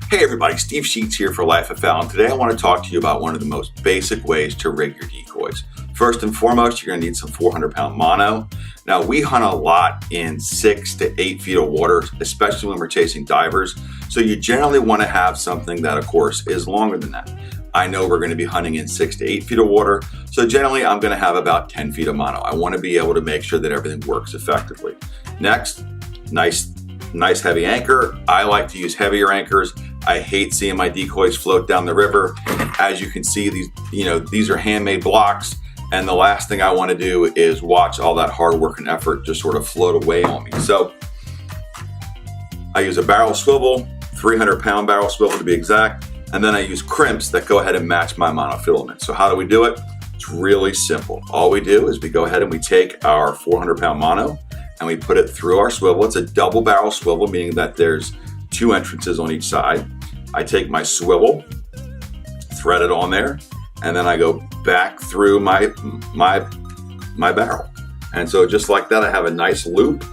Hey everybody, Steve Sheetz here for Life of Fowl, and today I want to talk to you about one of the most basic ways to rig your decoys. First and foremost, you're going to need some 400-pound mono. Now, we hunt a lot in 6 to 8 feet of water, especially when we're chasing divers, so you generally want to have something that, of course, is longer than that. I know we're going to be hunting in 6 to 8 feet of water, so generally I'm going to have about 10 feet of mono. I want to be able to make sure that everything works effectively. Next, nice heavy anchor. I like to use heavier anchors. I hate seeing my decoys float down the river. As you can see, these are handmade blocks, and the last thing I want to do is watch all that hard work and effort just sort of float away on me. So I use a barrel swivel, 300-pound barrel swivel to be exact, and then I use crimps that go ahead and match my monofilament. So how do we do it? It's really simple. All we do is we go ahead and we take our 400-pound mono and we put it through our swivel. It's a double barrel swivel, meaning that there's 2 entrances on each side. I take my swivel, thread it on there, and then I go back through my barrel. And so just like that, I have a nice loop.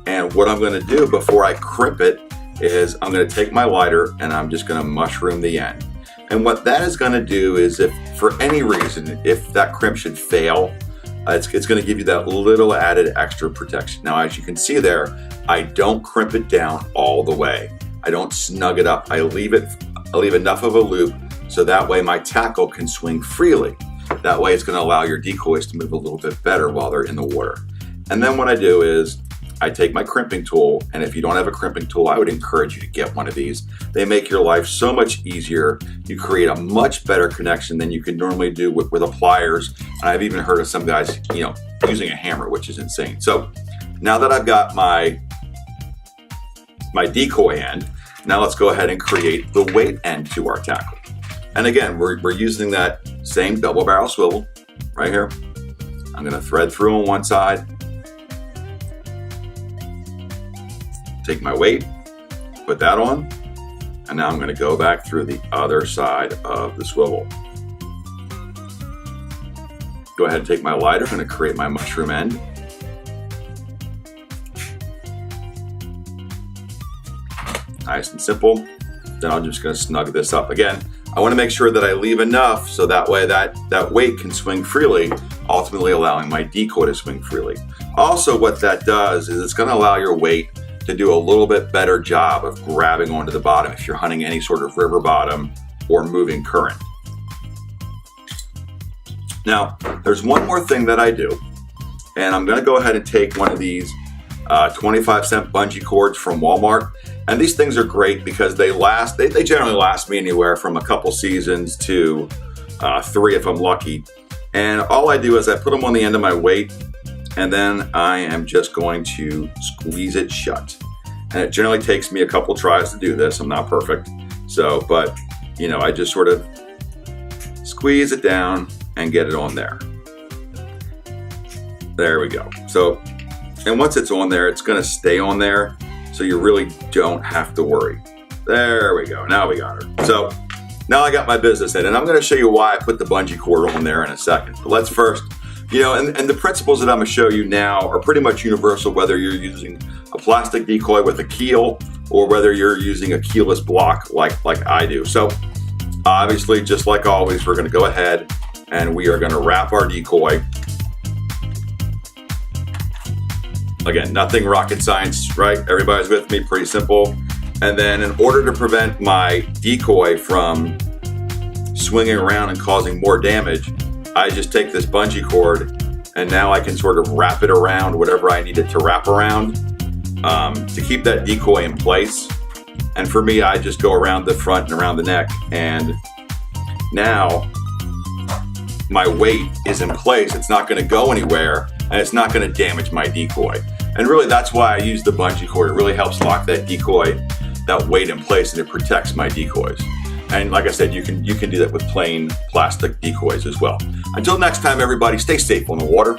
And what I'm gonna do before I crimp it is I'm gonna take my lighter and I'm just gonna mushroom the end. And what that is gonna do is, if for any reason, if that crimp should fail, it's going to give you that little added extra protection. Now, as you can see there, I don't crimp it down all the way. I don't snug it up. I leave enough of a loop so that way my tackle can swing freely. That way it's going to allow your decoys to move a little bit better while they're in the water. And then what I do is I take my crimping tool, and if you don't have a crimping tool, I would encourage you to get one of these. They make your life so much easier. You create a much better connection than you can normally do with the pliers. And I've even heard of some guys, using a hammer, which is insane. So now that I've got my decoy end, now let's go ahead and create the weight end to our tackle. And again, we're using that same double barrel swivel right here. I'm gonna thread through on one side, take my weight, put that on, and now I'm going to go back through the other side of the swivel. Go ahead and take my lighter. I'm going to create my mushroom end. Nice and simple. Then I'm just going to snug this up. Again, I want to make sure that I leave enough so that way that weight can swing freely, ultimately allowing my decoy to swing freely. Also, what that does is it's going to allow your weight to do a little bit better job of grabbing onto the bottom if you're hunting any sort of river bottom or moving current. Now, there's one more thing that I do, and I'm going to go ahead and take one of these 25-cent bungee cords from Walmart. And these things are great because they generally last me anywhere from a couple seasons to 3 if I'm lucky. And all I do is I put them on the end of my weight, and then I am just going to squeeze it shut. And it generally takes me a couple tries to do this. I'm not perfect. But I just sort of squeeze it down and get it on there. There we go. So, and once it's on there, it's gonna stay on there, so you really don't have to worry. There we go, now we got her. So, now I got my business in, and I'm gonna show you why I put the bungee cord on there in a second. But let's first, and the principles that I'm gonna show you now are pretty much universal, whether you're using a plastic decoy with a keel or whether you're using a keelless block like I do. So obviously, just like always, we're gonna go ahead and we are gonna wrap our decoy. Again, nothing rocket science, right? Everybody's with me, pretty simple. And then in order to prevent my decoy from swinging around and causing more damage, I just take this bungee cord and now I can sort of wrap it around whatever I need it to wrap around to keep that decoy in place. And for me, I just go around the front and around the neck, and now my weight is in place. It's not going to go anywhere, and it's not going to damage my decoy. And really, that's why I use the bungee cord. It really helps lock that decoy, that weight in place, and it protects my decoys. And like I said, you can do that with plain plastic decoys as well. Until next time, everybody, stay safe on the water.